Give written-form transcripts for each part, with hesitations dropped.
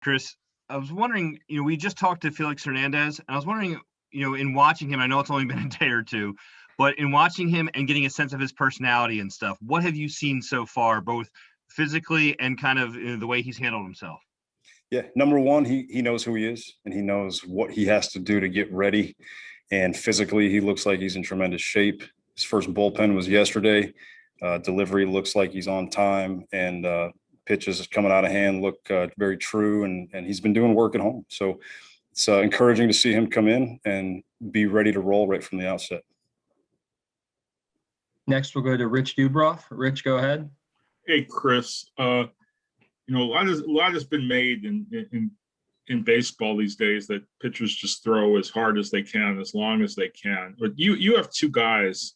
Chris, I was wondering, we just talked to Félix Hernández, and I was wondering, in watching him, I know it's only been a day or two, but in watching him and getting a sense of his personality and stuff, what have you seen so far, both physically and kind of the way he's handled himself? Yeah, number one, he knows who he is, and he knows what he has to do to get ready. And physically, he looks like he's in tremendous shape. His first bullpen was yesterday. Delivery looks like he's on time, and pitches coming out of hand look very true. And he's been doing work at home. So it's encouraging to see him come in and be ready to roll right from the outset. Next, we'll go to Rich Dubroff. Rich, go ahead. Hey, Chris. A lot has been made in baseball these days that pitchers just throw as hard as they can, as long as they can. But you have two guys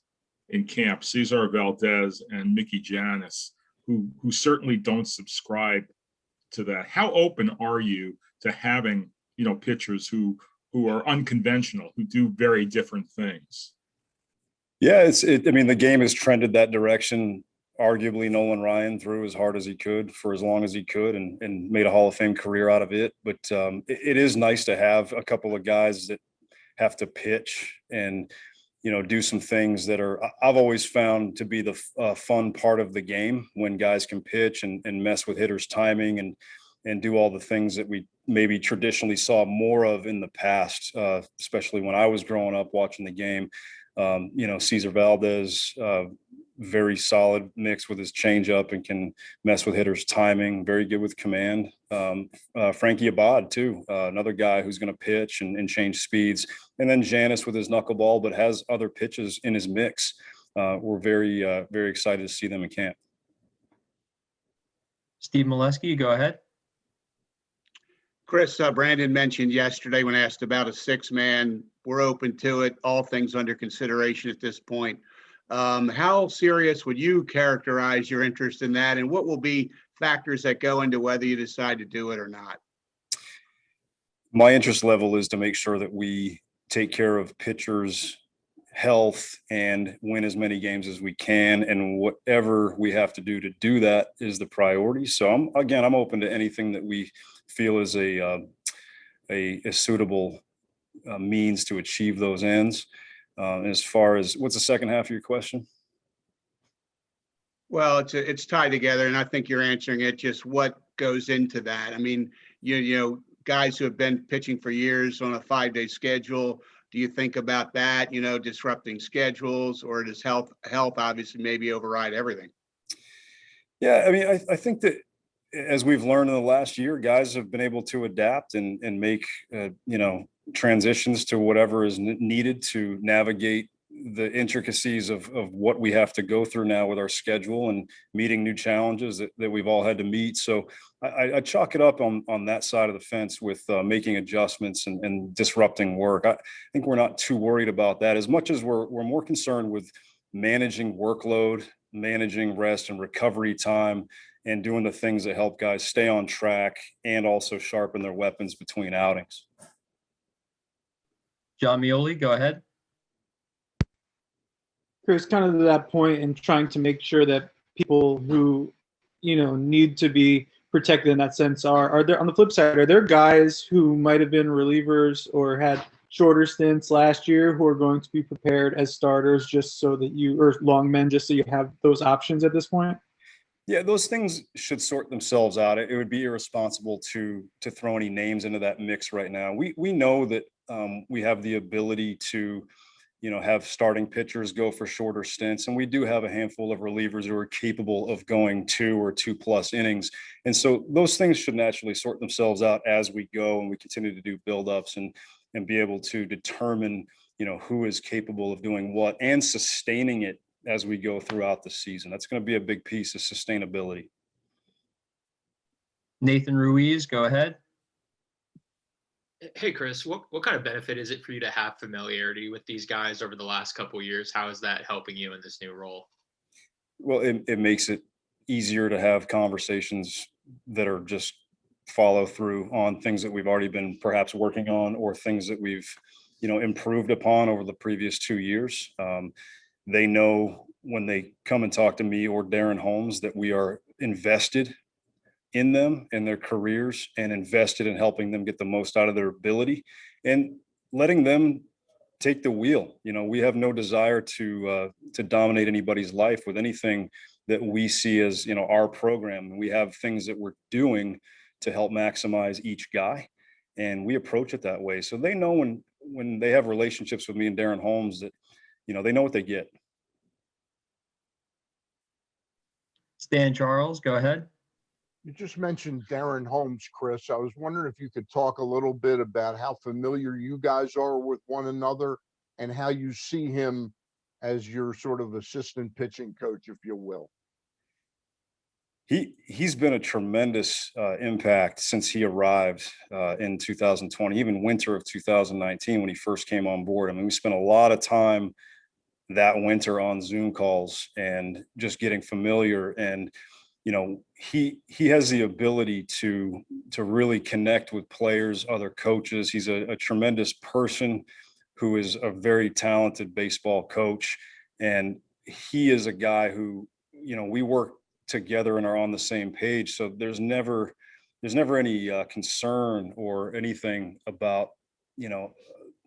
in camp, Cesar Valdez and Mickey Janis, who certainly don't subscribe to that. How open are you to having pitchers who are unconventional, who do very different things? Yeah, the game has trended that direction. Arguably, Nolan Ryan threw as hard as he could for as long as he could and made a Hall of Fame career out of it. But it is nice to have a couple of guys that have to pitch and, do some things that I've always found to be the fun part of the game, when guys can pitch and mess with hitters' timing and do all the things that we maybe traditionally saw more of in the past, especially when I was growing up watching the game. Cesar Valdez, very solid mix with his changeup and can mess with hitters' timing. Very good with command. Frankie Abad too, another guy who's going to pitch and change speeds. And then Janis with his knuckleball, but has other pitches in his mix. We're very, very excited to see them in camp. Steve Molesky, go ahead. Chris, Brandon mentioned yesterday when asked about a six-man, we're open to it, all things under consideration at this point. How serious would you characterize your interest in that, and what will be factors that go into whether you decide to do it or not? My interest level is to make sure that we take care of pitchers' health and win as many games as we can, and whatever we have to do that is the priority. So I'm open to anything that we feel is a suitable means to achieve those ends. As far as what's the second half of your question? Well, it's tied together, and I think you're answering it. Just what goes into that? I mean, guys who have been pitching for years on a 5-day schedule. Do you think about that? Disrupting schedules, or does health obviously maybe override everything? Yeah, I think that as we've learned in the last year, guys have been able to adapt and make transitions to whatever is needed to navigate the intricacies of what we have to go through now with our schedule and meeting new challenges that we've all had to meet. So I chalk it up on that side of the fence with making adjustments and disrupting work. I think we're not too worried about that, as much as we're more concerned with managing workload, managing rest and recovery time, and doing the things that help guys stay on track and also sharpen their weapons between outings. John Mioli, go ahead. Chris, kind of to that point, and trying to make sure that people who, need to be protected in that sense are there, on the flip side, are there guys who might have been relievers or had shorter stints last year who are going to be prepared as starters just so that or long men, just so you have those options at this point? Yeah, those things should sort themselves out. It would be irresponsible to throw any names into that mix right now. We know that we have the ability to, have starting pitchers go for shorter stints, and we do have a handful of relievers who are capable of going 2 or 2+ innings. And so those things should naturally sort themselves out as we go, and we continue to do buildups and be able to determine, who is capable of doing what and sustaining it as we go throughout the season. That's going to be a big piece of sustainability. Nathan Ruiz, go ahead. Hey, Chris, what kind of benefit is it for you to have familiarity with these guys over the last couple of years? How is that helping you in this new role? Well, it makes it easier to have conversations that are just follow through on things that we've already been perhaps working on, or things that we've, improved upon over the previous 2 years. They know when they come and talk to me or Darren Holmes that we are invested in them and their careers and invested in helping them get the most out of their ability and letting them take the wheel. You know, we have no desire to dominate anybody's life with anything that we see as, you know, our program. We have things that we're doing to help maximize each guy, and we approach it that way. So they know when they have relationships with me and Darren Holmes that, you know, they know what they get. Stan Charles, go ahead. You just mentioned Darren Holmes, Chris. I was wondering if you could talk a little bit about how familiar you guys are with one another and how you see him as your sort of assistant pitching coach, if you will. He's been a tremendous impact since he arrived in 2020, even winter of 2019 when he first came on board. I mean, we spent a lot of time that winter on Zoom calls and just getting familiar. And you know, he has the ability to really connect with players, other coaches. He's a tremendous person who is a very talented baseball coach. And he is a guy who, you know, we work together and are on the same page. So there's never any concern or anything about, you know,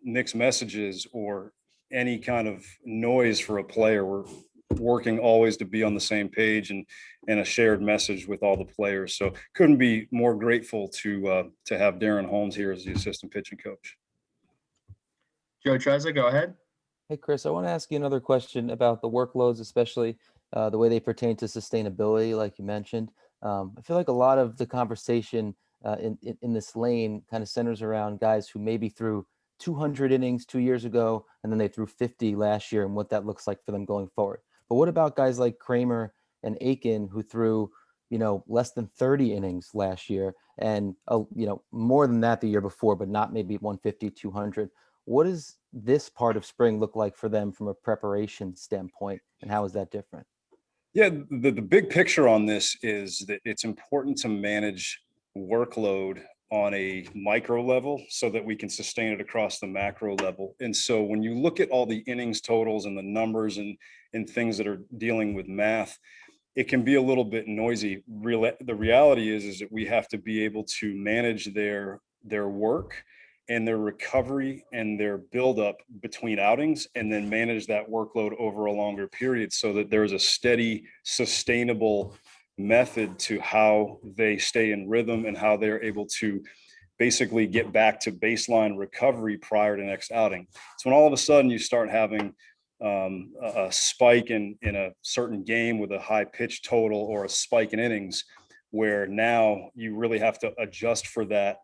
mixed messages or any kind of noise for a player. We're working always to be on the same page and a shared message with all the players. So couldn't be more grateful to have Darren Holmes here as the assistant pitching coach. Joe Trezza, go ahead. Hey, Chris, I want to ask you another question about the workloads, especially the way they pertain to sustainability, like you mentioned. I feel like a lot of the conversation in this lane kind of centers around guys who maybe threw 200 innings 2 years ago, and then they threw 50 last year and what that looks like for them going forward. But what about guys like Kramer and Aiken who threw, you know, less than 30 innings last year and, you know, more than that the year before, but not maybe 150, 200. What does this part of spring look like for them from a preparation standpoint, and how is that different? Yeah, the big picture on this is that it's important to manage workload on a micro level so that we can sustain it across the macro level. And so when you look at all the innings totals and the numbers and things that are dealing with math, it can be a little bit noisy. The reality is that we have to be able to manage their work and their recovery and their buildup between outings, and then manage that workload over a longer period so that there's a steady, sustainable method to how they stay in rhythm and how they're able to basically get back to baseline recovery prior to next outing. So when all of a sudden you start having a spike in a certain game with a high pitch total or a spike in innings, where now you really have to adjust for that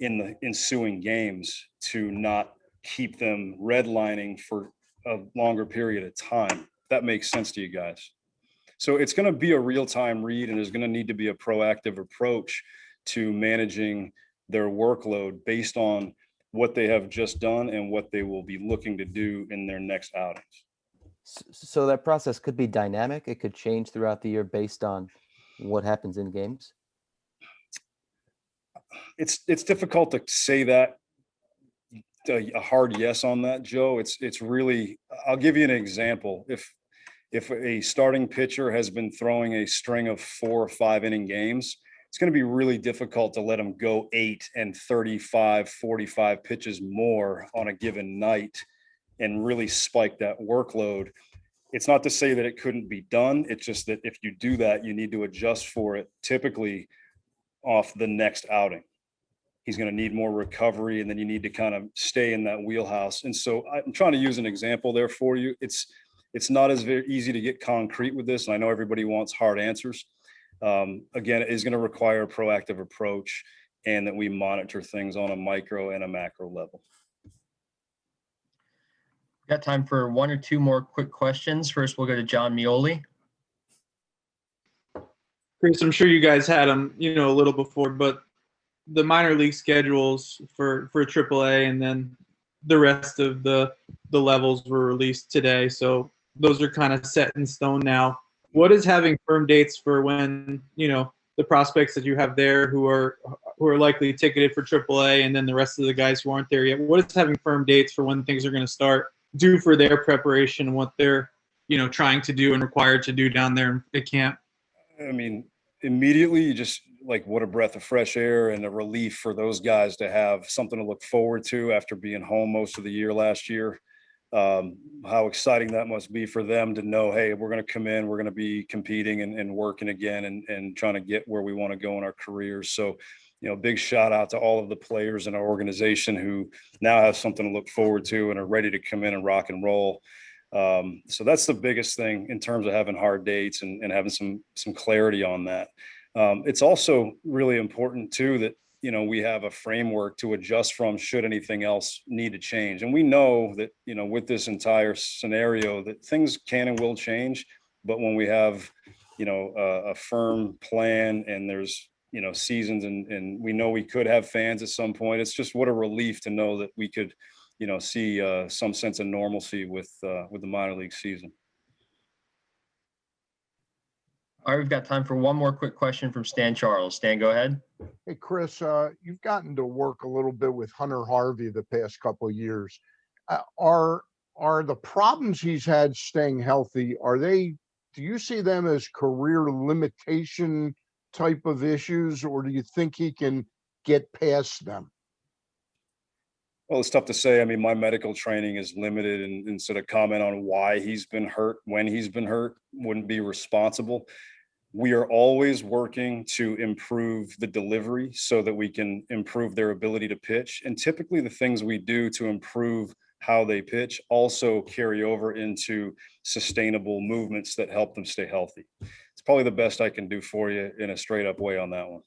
in the ensuing games to not keep them redlining for a longer period of time. If that makes sense to you guys. So it's going to be a real-time read, and there's going to need to be a proactive approach to managing their workload based on what they have just done and what they will be looking to do in their next outings. So that process could be dynamic. It could change throughout the year based on what happens in games. It's difficult to say that a hard yes on that, Joe. It's really, I'll give you an example. If a starting pitcher has been throwing a string of 4 or 5 inning games, it's going to be really difficult to let him go 8 and 35, 45 pitches more on a given night and really spike that workload. It's not to say that it couldn't be done. It's just that if you do that, you need to adjust for it typically off the next outing. He's going to need more recovery, and then you need to kind of stay in that wheelhouse. And so I'm trying to use an example there for you. It's not as very easy to get concrete with this, and I know everybody wants hard answers. Again, it is going to require a proactive approach, and that we monitor things on a micro and a macro level. Got time for 1 or 2 more quick questions. First, we'll go to John Mioli. Chris, I'm sure you guys had them, you know, a little before, but the minor league schedules for AAA and then the rest of the levels were released today. So those are kind of set in stone now. What is having firm dates for when, you know, the prospects that you have there who are likely ticketed for AAA, and then the rest of the guys who aren't there yet? What is having firm dates for when things are going to start do for their preparation and what they're, you know, trying to do and required to do down there at camp? I mean, immediately you just like what a breath of fresh air and a relief for those guys to have something to look forward to after being home most of the year last year. How exciting that must be for them to know, hey, we're going to come in, we're going to be competing and working again and trying to get where we want to go in our careers. So, big shout out to all of the players in our organization who now have something to look forward to and are ready to come in and rock and roll. So that's the biggest thing in terms of having hard dates and having some clarity on that. It's also really important too that, we have a framework to adjust from should anything else need to change. And we know that, with this entire scenario that things can and will change, but when we have, a firm plan and there's, seasons and we know we could have fans at some point, it's just what a relief to know that we could, see some sense of normalcy with the minor league season. All right, we've got time for one more quick question from Stan Charles. Stan, go ahead. Hey, Chris, you've gotten to work a little bit with Hunter Harvey the past couple of years. Are the problems he's had staying healthy, do you see them as career limitation type of issues, or do you think he can get past them? Well, it's tough to say. I mean, my medical training is limited, and sort of comment on why he's been hurt, when he's been hurt, wouldn't be responsible. We are always working to improve the delivery so that we can improve their ability to pitch. And typically the things we do to improve how they pitch also carry over into sustainable movements that help them stay healthy. It's probably the best I can do for you in a straight up way on that one.